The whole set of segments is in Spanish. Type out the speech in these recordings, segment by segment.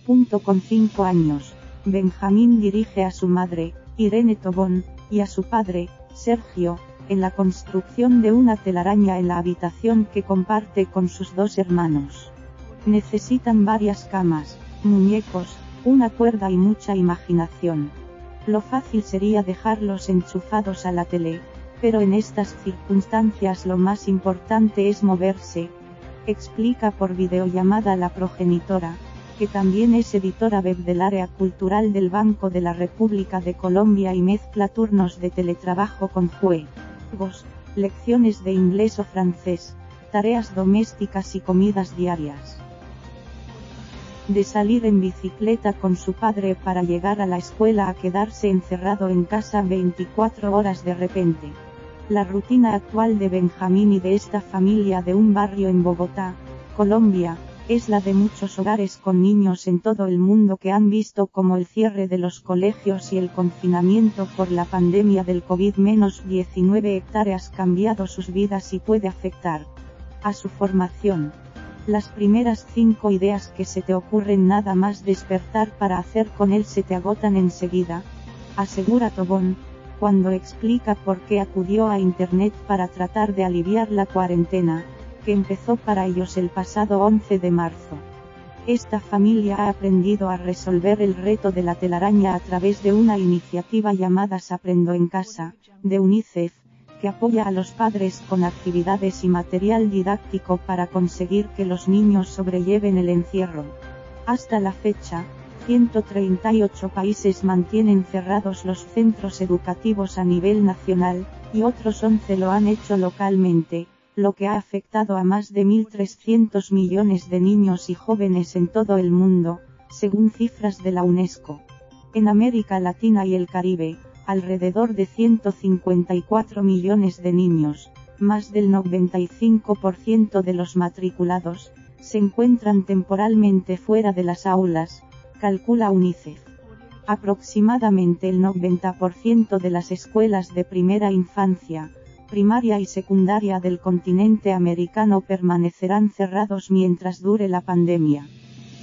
Con 5 años, Benjamín dirige a su madre, Irene Tobón, y a su padre, Sergio, en la construcción de una telaraña en la habitación que comparte con sus 2 hermanos. Necesitan varias camas, muñecos, una cuerda y mucha imaginación. Lo fácil sería dejarlos enchufados a la tele, pero en estas circunstancias lo más importante es moverse, explica por videollamada la progenitora, que también es editora web del área cultural del Banco de la República de Colombia y mezcla turnos de teletrabajo con juegos, lecciones de inglés o francés, tareas domésticas y comidas diarias. De salir en bicicleta con su padre para llegar a la escuela a quedarse encerrado en casa 24 horas de repente. La rutina actual de Benjamín y de esta familia de un barrio en Bogotá, Colombia, es la de muchos hogares con niños en todo el mundo que han visto cómo el cierre de los colegios y el confinamiento por la pandemia del COVID-19 hectáreas cambiado sus vidas y puede afectar a su formación. Las primeras 5 ideas que se te ocurren nada más despertar para hacer con él se te agotan enseguida, asegura Tobón, cuando explica por qué acudió a Internet para tratar de aliviar la cuarentena, que empezó para ellos el pasado 11 de marzo. Esta familia ha aprendido a resolver el reto de la telaraña a través de una iniciativa llamada Aprendo en Casa, de UNICEF, que apoya a los padres con actividades y material didáctico para conseguir que los niños sobrelleven el encierro. Hasta la fecha, 138 países mantienen cerrados los centros educativos a nivel nacional, y otros 11 lo han hecho localmente, lo que ha afectado a más de 1.300 millones de niños y jóvenes en todo el mundo, según cifras de la UNESCO. En América Latina y el Caribe, alrededor de 154 millones de niños, más del 95% de los matriculados, se encuentran temporalmente fuera de las aulas, calcula UNICEF. Aproximadamente el 90% de las escuelas de primera infancia, primaria y secundaria del continente americano permanecerán cerrados mientras dure la pandemia.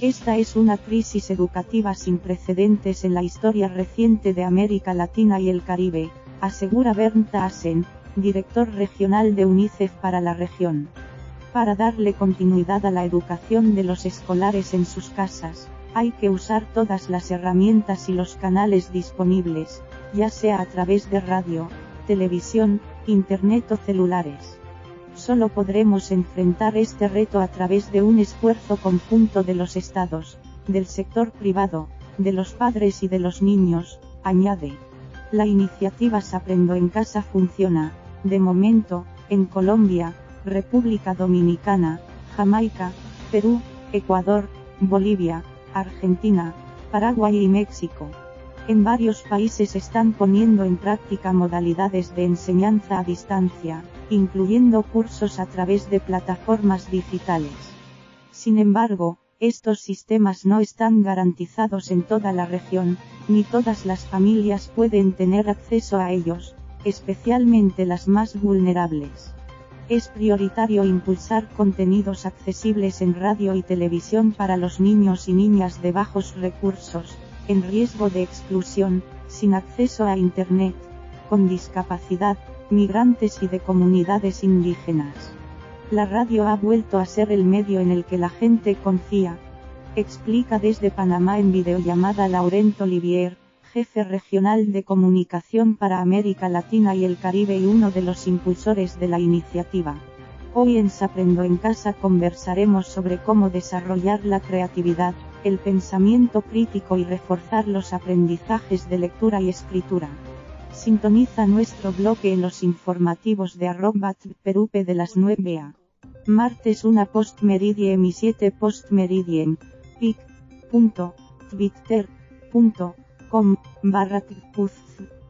Esta es una crisis educativa sin precedentes en la historia reciente de América Latina y el Caribe, asegura Bernd Tassen, director regional de UNICEF para la región. Para darle continuidad a la educación de los escolares en sus casas, hay que usar todas las herramientas y los canales disponibles, ya sea a través de radio, televisión, internet o celulares. Solo podremos enfrentar este reto a través de un esfuerzo conjunto de los estados, del sector privado, de los padres y de los niños, añade. La iniciativa Aprendo en Casa funciona, de momento, en Colombia, República Dominicana, Jamaica, Perú, Ecuador, Bolivia, Argentina, Paraguay y México. En varios países están poniendo en práctica modalidades de enseñanza a distancia, incluyendo cursos a través de plataformas digitales. Sin embargo, estos sistemas no están garantizados en toda la región, ni todas las familias pueden tener acceso a ellos, especialmente las más vulnerables. Es prioritario impulsar contenidos accesibles en radio y televisión para los niños y niñas de bajos recursos, en riesgo de exclusión, sin acceso a Internet, con discapacidad, migrantes y de comunidades indígenas. La radio ha vuelto a ser el medio en el que la gente confía, explica desde Panamá en videollamada Laurent Olivier, jefe regional de comunicación para América Latina y el Caribe y uno de los impulsores de la iniciativa. Hoy en Aprendo en Casa conversaremos sobre cómo desarrollar la creatividad, el pensamiento crítico y reforzar los aprendizajes de lectura y escritura. Sintoniza nuestro bloque en los informativos de @Perupe de las 9 a. Martes 1 post-meridiem y 7 post-meridiem, pic.twitter.com/puz.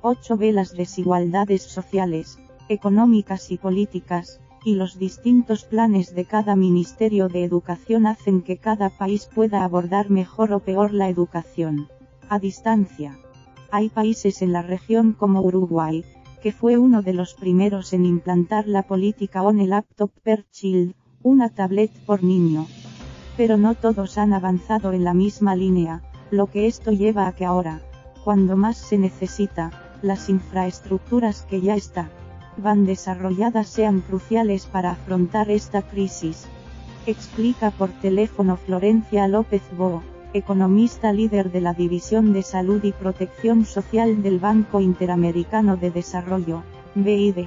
8b. Las desigualdades sociales, económicas y políticas, y los distintos planes de cada Ministerio de Educación hacen que cada país pueda abordar mejor o peor la educación a distancia. Hay países en la región como Uruguay, que fue uno de los primeros en implantar la política One Laptop per Child, una tablet por niño. Pero no todos han avanzado en la misma línea, lo que esto lleva a que ahora, cuando más se necesita, las infraestructuras que ya van desarrolladas sean cruciales para afrontar esta crisis. Explica por teléfono Florencia López Boo, economista líder de la División de Salud y Protección Social del Banco Interamericano de Desarrollo, BID.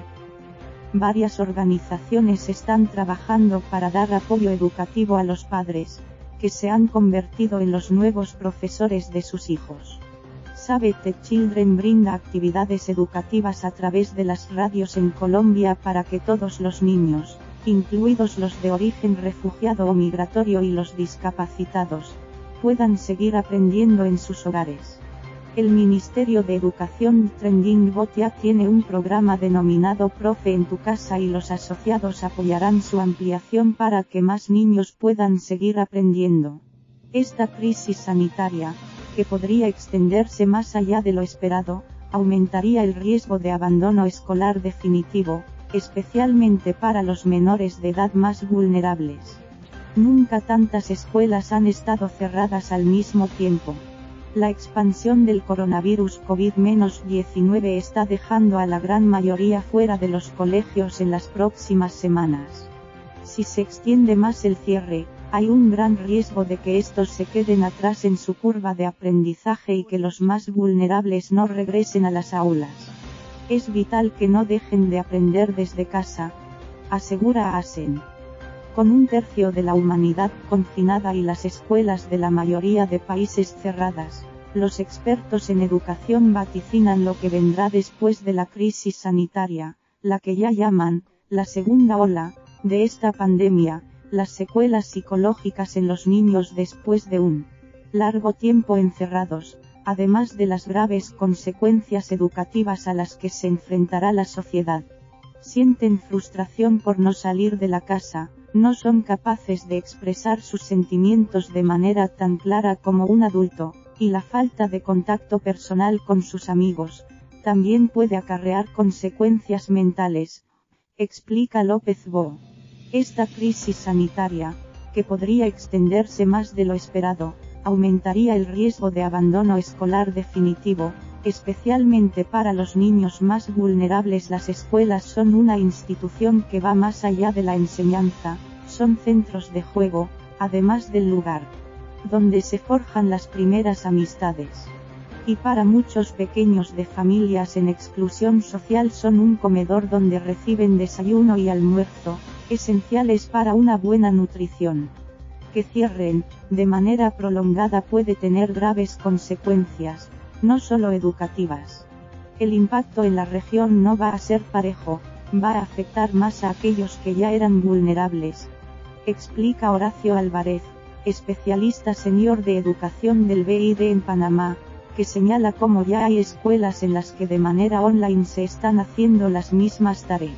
Varias organizaciones están trabajando para dar apoyo educativo a los padres, que se han convertido en los nuevos profesores de sus hijos. Save the Children brinda actividades educativas a través de las radios en Colombia para que todos los niños, incluidos los de origen refugiado o migratorio y los discapacitados, puedan seguir aprendiendo en sus hogares. El Ministerio de Educación Trending Botia tiene un programa denominado Profe en tu casa y los asociados apoyarán su ampliación para que más niños puedan seguir aprendiendo. Esta crisis sanitaria, que podría extenderse más allá de lo esperado, aumentaría el riesgo de abandono escolar definitivo, especialmente para los menores de edad más vulnerables. Nunca tantas escuelas han estado cerradas al mismo tiempo. La expansión del coronavirus COVID-19 está dejando a la gran mayoría fuera de los colegios en las próximas semanas. Si se extiende más el cierre, hay un gran riesgo de que estos se queden atrás en su curva de aprendizaje y que los más vulnerables no regresen a las aulas. Es vital que no dejen de aprender desde casa, asegura Asen. Con un tercio de la humanidad confinada y las escuelas de la mayoría de países cerradas, los expertos en educación vaticinan lo que vendrá después de la crisis sanitaria, la que ya llaman la segunda ola de esta pandemia, las secuelas psicológicas en los niños después de un largo tiempo encerrados, además de las graves consecuencias educativas a las que se enfrentará la sociedad. Sienten frustración por no salir de la casa, no son capaces de expresar sus sentimientos de manera tan clara como un adulto, y la falta de contacto personal con sus amigos, también puede acarrear consecuencias mentales, explica López Boo. Esta crisis sanitaria, que podría extenderse más de lo esperado, aumentaría el riesgo de abandono escolar definitivo, especialmente para los niños más vulnerables. Las escuelas son una institución que va más allá de la enseñanza, son centros de juego, además del lugar donde se forjan las primeras amistades. Y para muchos pequeños de familias en exclusión social son un comedor donde reciben desayuno y almuerzo, esenciales para una buena nutrición. Que cierren, de manera prolongada puede tener graves consecuencias, no solo educativas. El impacto en la región no va a ser parejo, va a afectar más a aquellos que ya eran vulnerables, explica Horacio Álvarez, especialista senior de educación del BID en Panamá, que señala cómo ya hay escuelas en las que de manera online se están haciendo las mismas tareas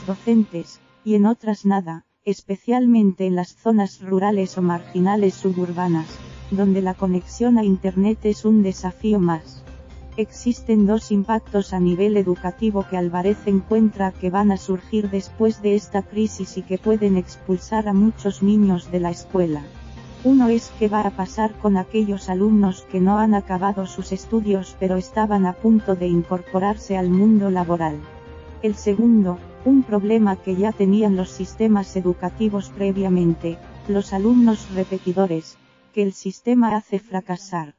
docentes, y en otras nada, especialmente en las zonas rurales o marginales suburbanas, donde la conexión a Internet es un desafío más. Existen dos impactos a nivel educativo que Álvarez encuentra que van a surgir después de esta crisis y que pueden expulsar a muchos niños de la escuela. Uno es qué va a pasar con aquellos alumnos que no han acabado sus estudios pero estaban a punto de incorporarse al mundo laboral. El segundo, un problema que ya tenían los sistemas educativos previamente, los alumnos repetidores, que el sistema hace fracasar.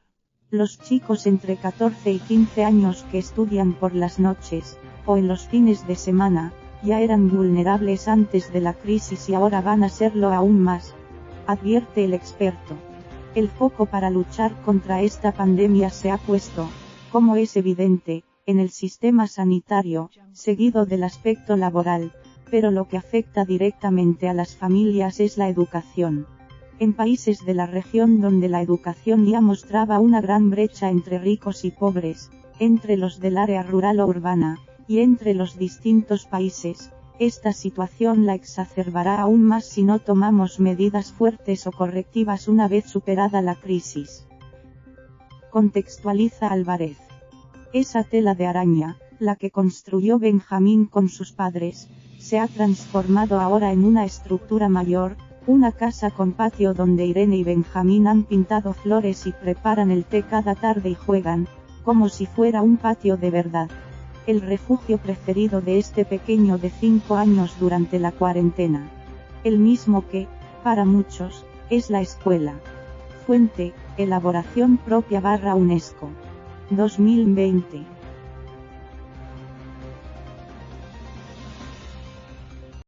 Los chicos entre 14 y 15 años que estudian por las noches, o en los fines de semana, ya eran vulnerables antes de la crisis y ahora van a serlo aún más, advierte el experto. El foco para luchar contra esta pandemia se ha puesto, como es evidente, en el sistema sanitario, seguido del aspecto laboral, pero lo que afecta directamente a las familias es la educación. En países de la región donde la educación ya mostraba una gran brecha entre ricos y pobres, entre los del área rural o urbana, y entre los distintos países, esta situación la exacerbará aún más si no tomamos medidas fuertes o correctivas una vez superada la crisis. Contextualiza Álvarez. Esa tela de araña, la que construyó Benjamín con sus padres, se ha transformado ahora en una estructura mayor, Una casa con patio donde Irene y Benjamín han pintado flores y preparan el té cada tarde y juegan, como si fuera un patio de verdad. El refugio preferido de este pequeño de 5 años durante la cuarentena. El mismo que, para muchos, es la escuela. Fuente, elaboración propia / UNESCO. 2020.